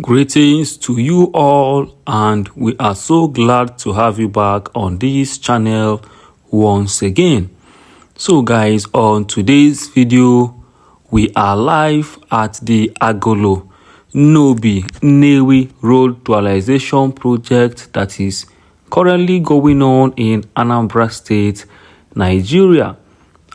Greetings to you all, and we are so glad to have you back on this channel once again. So guys, on today's video we are live at the Agulu-Nnobi-Nnewi road dualization project that is currently going on in Anambra State, Nigeria.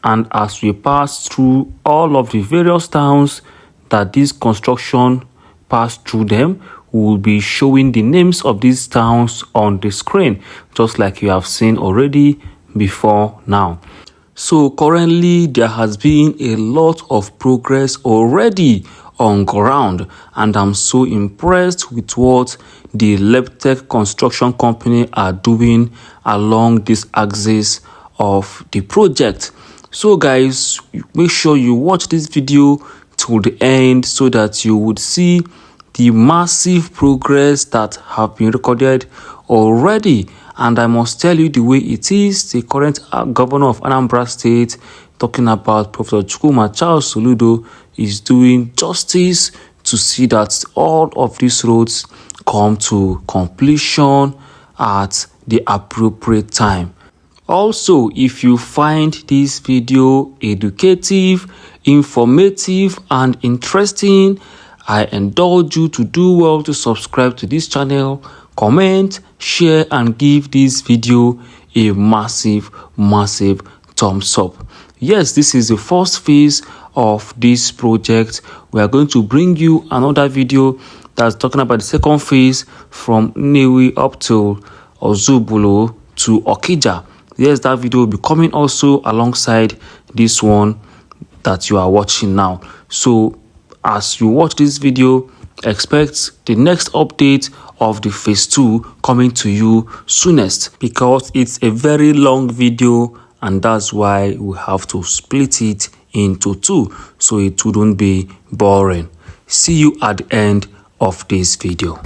And as we pass through all of the various towns that this construction passed through them, we will be showing the names of these towns on the screen, just like you have seen already before now. So currently there has been a lot of progress already on ground, and I'm so impressed with what the Leptech construction company are doing along this axis of the project. So guys, make sure you watch this video till the end so that you would see the massive progress that have been recorded already. And I must tell you the way it is, the current governor of Anambra State, talking about Professor Chukwuma Charles Soludo, is doing justice to see that all of these roads come to completion at the appropriate time. Also, if you find this video educative, informative, and interesting, I indulge you to do well to subscribe to this channel, comment, share, and give this video a massive thumbs up. Yes, this is the first phase of this project. We are going to bring you another video that's talking about the second phase from Nnewi up to Ozubulu to Okija. Yes, that video will be coming also alongside this one that you are watching now. So as you watch this video, expect the next update of the phase 2 coming to you soonest, because it's a very long video and that's why we have to split it into two so it wouldn't be boring. See you at the end of this video.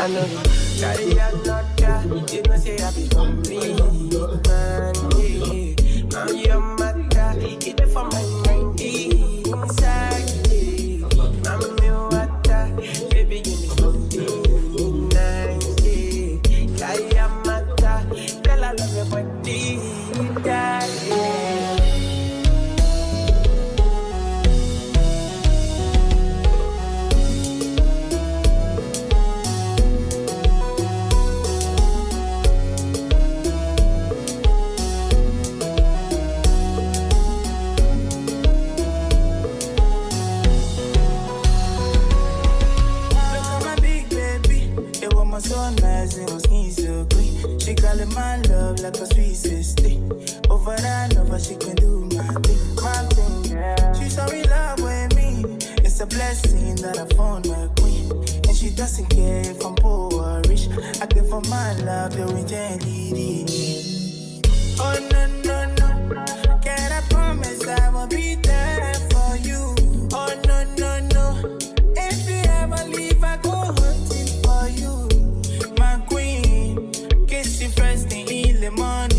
I know carry a lot, you know say I be complete, man. Now you're mad, it for my mind inside. I'm new water, baby give me something nice. Carry a matter, girl I love your body, yeah. So nice and her skin so clean. She callin' my love like a sweet sister. Over and over she can do my thing, yeah. She so in love with me. It's a blessing that I found my queen. And she doesn't care if I'm poor or rich. I give her my love, yo, gently. Oh no, no, no. Can I promise I will be there for you? Oh no, no, no. If you ever leave, I go hunting for you. My queen, kiss you first thing in the morning.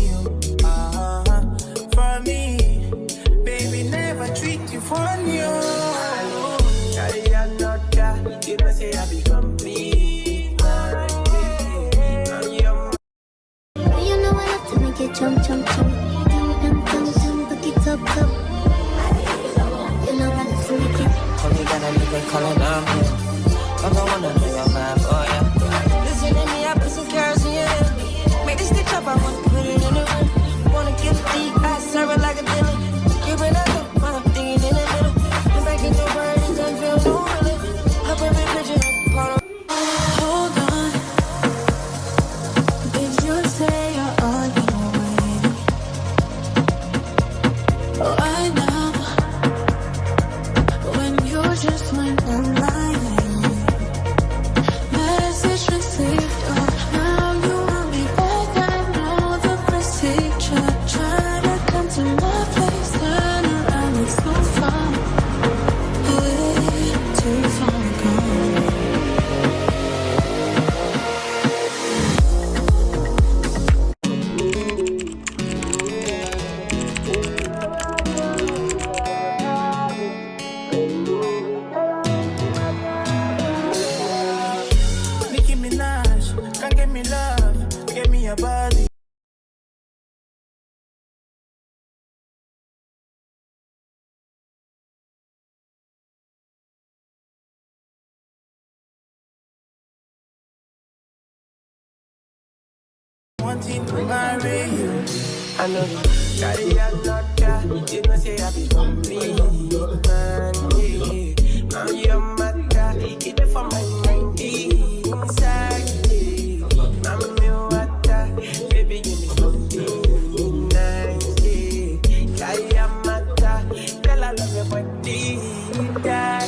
For me, baby, never treat you funny. Carry a lot, you know say I be complete. You know I have to make it jump, jump, jump. Jump, put it up, up. You know I have to make it. Only gotta make it call it down here. I don't wanna know your vibe, oh yeah. Listen to me, I put some kerosene in it. Make this stitch up, I want to put it in the room. Wanna get a deep, I serve it like a dinner. Give it up, when I'm thinking in the middle. I'm making your burdens and feel no relief. Up every picture, part of. Hold on. Did you say you're on your way? Oh, I know. When you just went online. Message received. Oh, now you want me back. I know the procedure. Try to come to my place. Turn around, it's so far. Way too far gone. Nicki Minaj, come give me love, give me your body. Wanting to marry you. I know carry a lot, you know say I be complete, man. Now you're mad, it for my mind inside. I'm new water, baby give me something nice. Carry a matter, girl I love your body, yeah.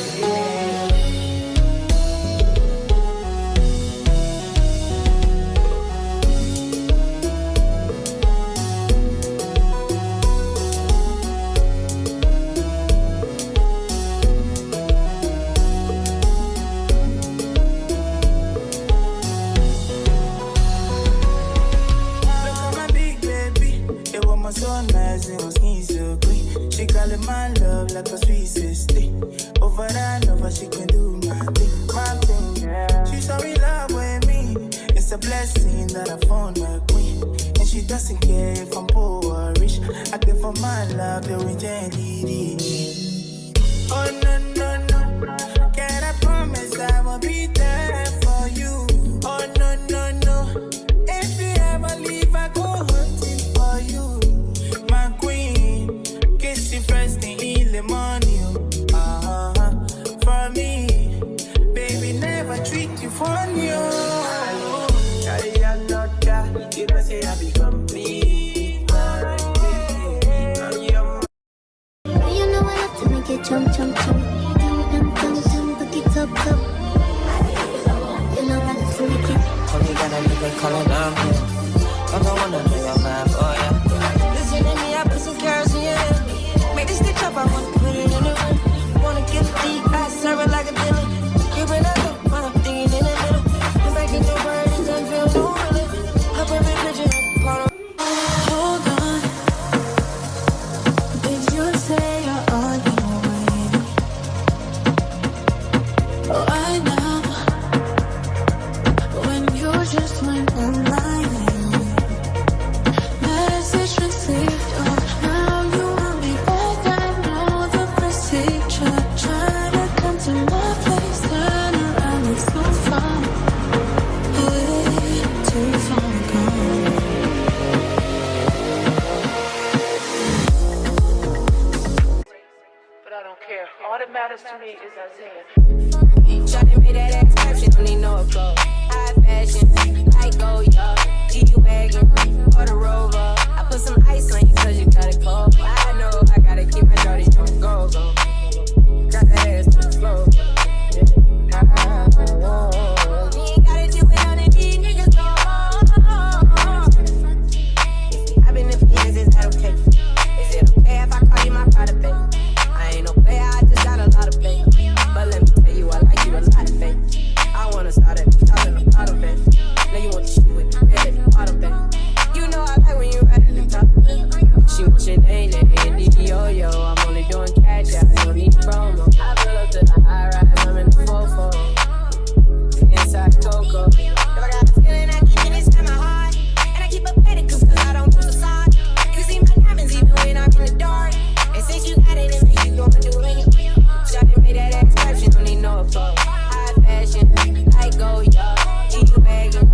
So nice and her skin so clean. She callin' my love like a sweet sister. Over and over she can do my thing, yeah. She so in love with me. It's a blessing that I found my queen. And she doesn't care if I'm poor or rich. I give her my love, yo, gently. Oh no, no, no. Can I promise I will be there for you? Oh no, no, no. If you ever leave, I go hunting for you. My queen, kiss you first thing in the morning. For me, baby, never treat you funny. Carry a lot, you know say I be complete. You know I have to make it jump, jump, jump. Jump, put it up, up. You know I have to make it. Only gotta make it call it down here. I don't wanna know your vibe, oh yeah. Listen to me, I put some kerosene in it. Make this stitch up, I want to put it in the room. Wanna get a deep, I serve it like a dinner. Give it up, when I'm thinking in the middle. I'm making your matters to me is Isaiah. Shawty made that exception, don't need no applause. High fashion, like go, yo. G-Wagon, or the Rover. I put some ice on you cause you got it cold. I know I gotta keep my dirty on go. Got that ass to the floor. You ain't gotta do it on the beat, niggas go. I've been in fiends, is that okay? Is it okay if I call you my private babe? I ain't no player, I just got a lot of faith. But let me tell you, I like you a lot of faith. I wanna start at the top of the bottom bed. Now you want to shoot with the red at the bottom bed. You know I like when you right at the top. She wants your name, yo. I'm only doing cash, I don't need promo. I pull up to the high rise, I'm in the 4-4. Inside Coco. If I got a feeling, I keep it inside my heart. And I keep a petty cause I don't lose a side. You see my diamonds even when I'm in the dark. And since you got it, it makes you gonna do it. Shawty made that exception, don't need no applause. High fashion, like go, yo. G-Wagon,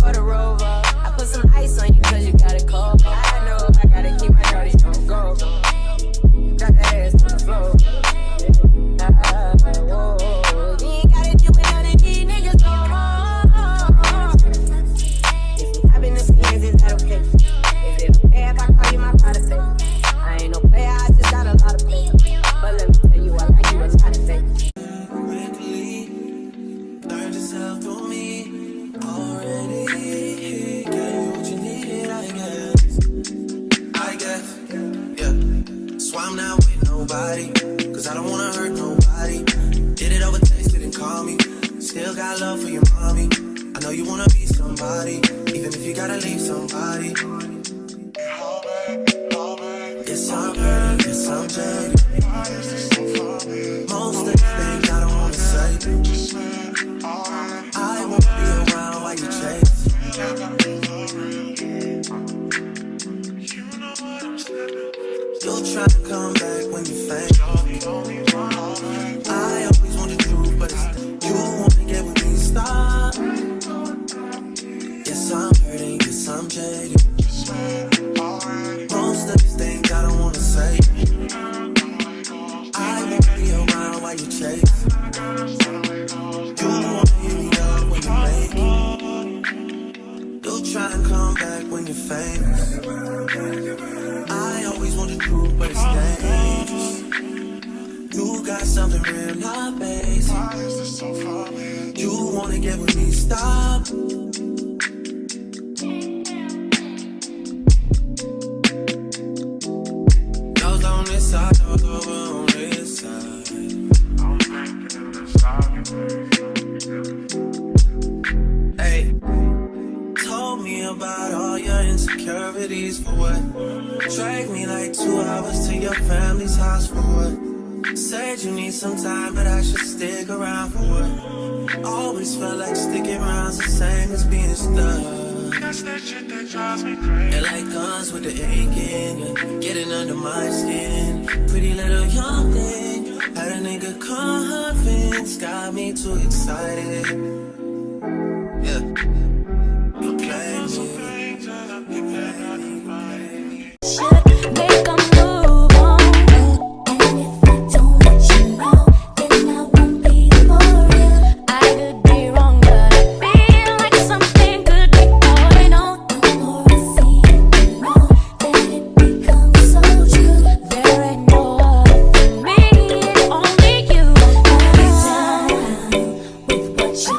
or the Rover. I put some ice on you cause you got it cold. I know I gotta keep my dirty on go. Got that ass to the floor. You ain't gotta do it on the beat, niggas go. I've been in fiends, is that okay? Is it okay if I call you my private babe? I ain't no player, I just got a lot of faith. But let me tell you, I like you a lot of faith. Quickly, learn to self to me already. Get what you needed, I guess, yeah. So I'm not with nobody, cause I don't wanna hurt nobody. Did it over text, didn't call me. Still got love for your mommy. I know you wanna be somebody, even if you gotta leave somebody. Yes, I'm hurting, yes, I'm jaded. Most of the things I don't wanna say. I won't be around while you chase. You'll try to come back when you faint. I always want the truth, but it's you wanna get with me, stop. Yes, I'm hurting, yes, I'm jaded. Most of these things I don't wanna say. I won't be around while you chase. You wanna hit me up when you make it. You'll try and come back when you're famous. I always want the truth, but it's dangerous. You got something real, not basic. You wanna get with me, stop. Those on this side, those over on this side. Hey, told me about all your insecurities for what? Drag me like 2 hours to your family's house for what? Said you need some time, but I should stick around for what? Always felt like sticking around's the same as being stuck. That's that shit that drives me crazy. And like guns with the aching, you're getting under my skin. Pretty little young thing, had a nigga convinced, got me too excited. Yeah, you play me. Make a move on. And if I don't let you know, then I won't be for real. I could be wrong, but I feel like something could be going on. The more I see it, the more that it becomes so true. There ain't no other for me, only you. I'll be down with what you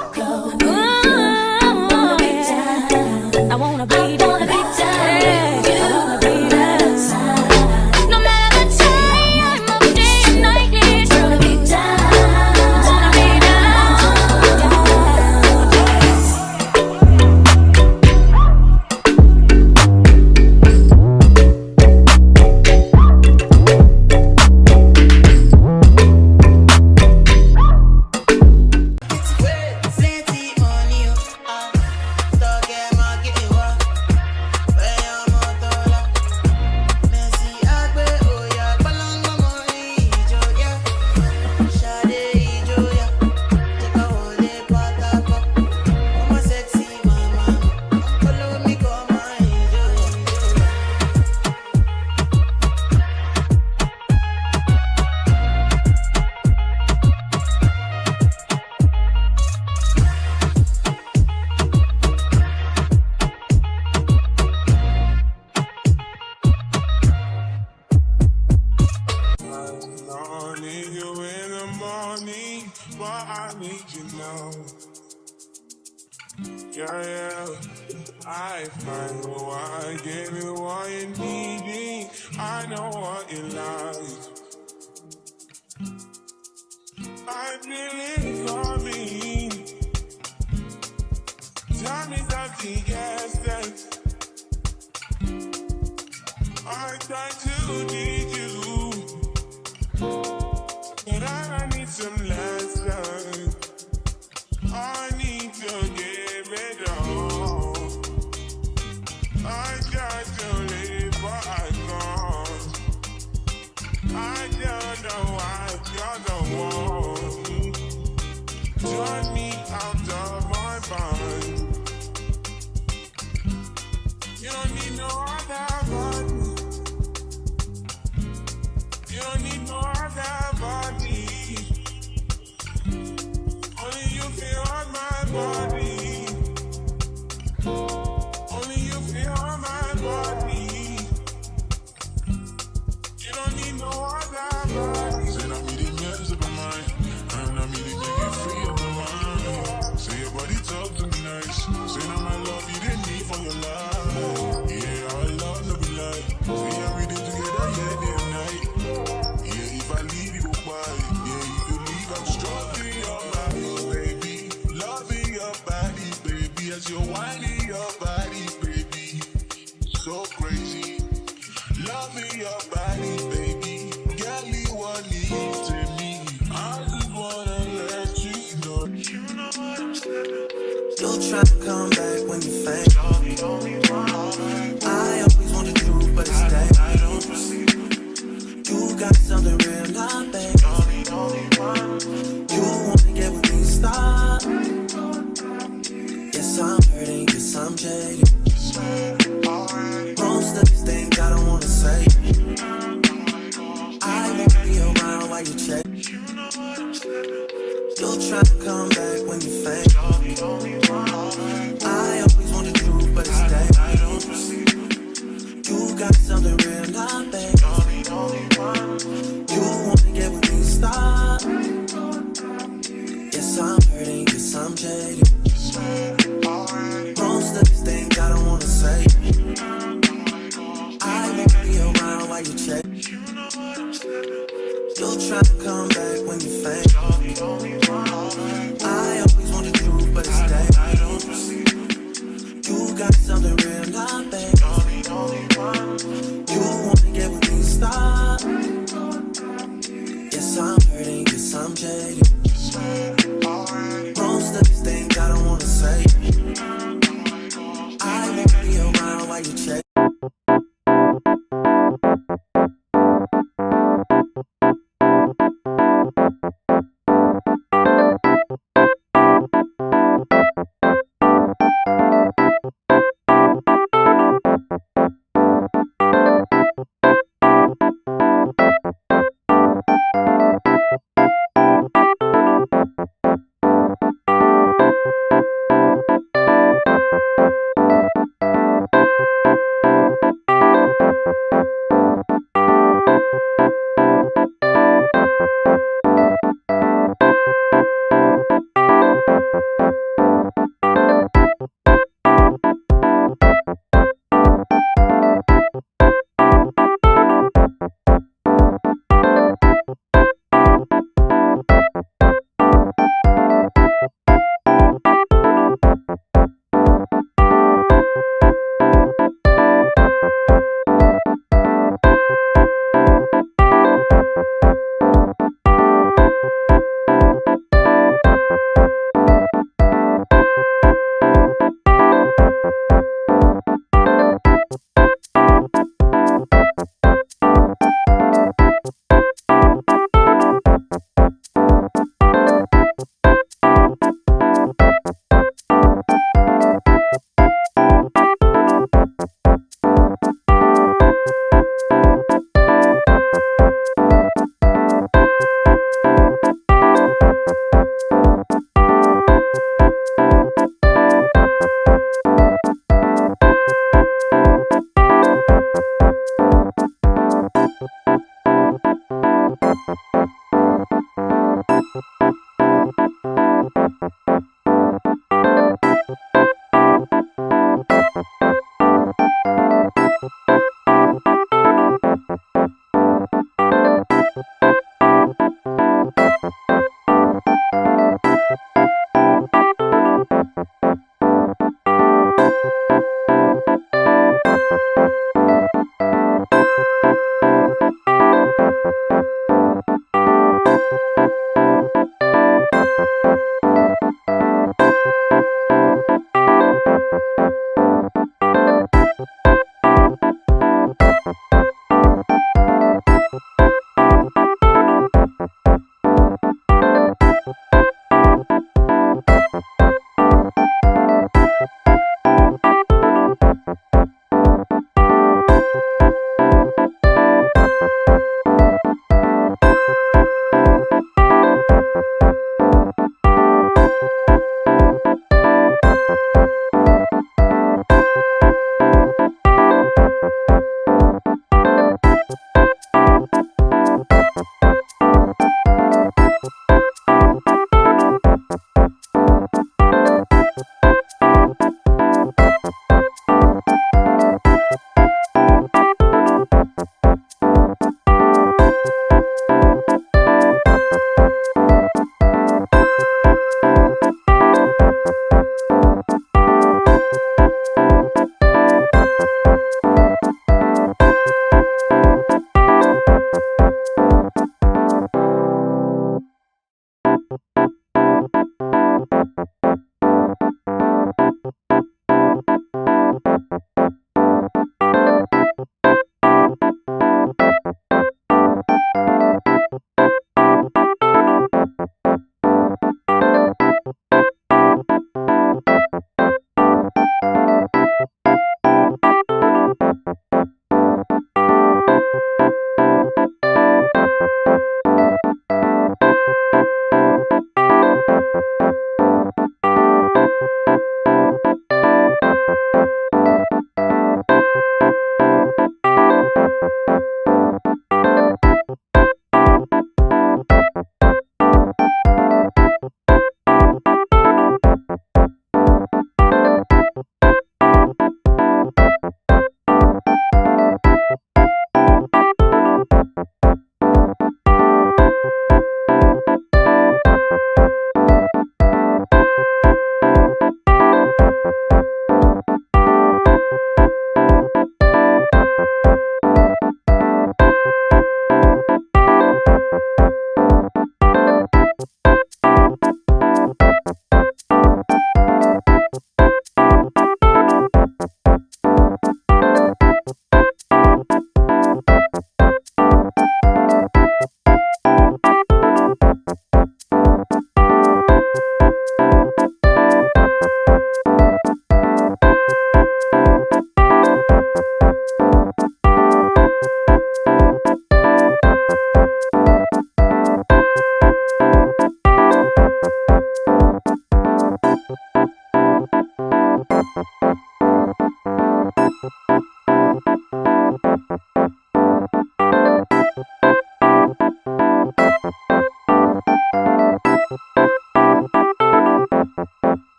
I need you now. Yeah. I find who I gave you what you needing. I know what you like. I feel it coming. Tell me something yesterday. I try to need you, but I need some lessons. I need to give it all. I try to live, but I can't. I don't know why you're the one. Turn me out of my mind. You don't need no other body. You don't need no other body. Only you feel on my body. Only you feel on my body. You don't need no other body. Say not me the mess of my mind. I'm not me to get you free of my mind. Say your body talk to me nice. Say now my love you didn't need for your life. Yeah, our love no be lie. Say everything together, yeah, day and night. Yeah, if I leave you goodbye. Yeah, you could leave, I'm stroking your body, baby. Loving your body, baby. As you're whining your body, baby. So crazy. Loving your body, baby. Girl, you want it to me. I just wanna let you know. You know what I'm saying. You'll try to come back when you faint. I always want the truth, but it's day. I don't believe you got something real, not bad. You wanna get with me, stop. Yes, I'm hurting, yes, I'm jaded. Most of these things I don't wanna say. I won't be around while you check. You'll try to come back when you faint. I always want the truth, but it's day. I don't believe you got something real, not bad. You wanna get with me, stop. Yes, I'm hurting, yes, I'm jaded. Most of these things I don't wanna say. I won't be around while you check. You'll try to come back when you faint. I always want the truth, but it's day. I don't believe you got something real, not bad. You wanna get with me, stop. Yes, I'm hurting, yes, I'm jaded. Most of these things I don't wanna say. I won't be around while you check.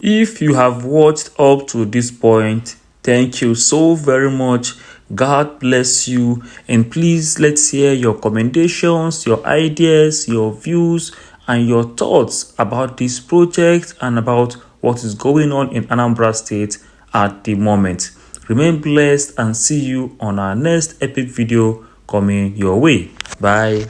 If you have watched up to this point, thank you so very much. God bless you. And please, let's hear your commendations, your ideas, your views, and your thoughts about this project and about what is going on in Anambra State at the moment. Remain blessed and see you on our next epic video coming your way. Bye.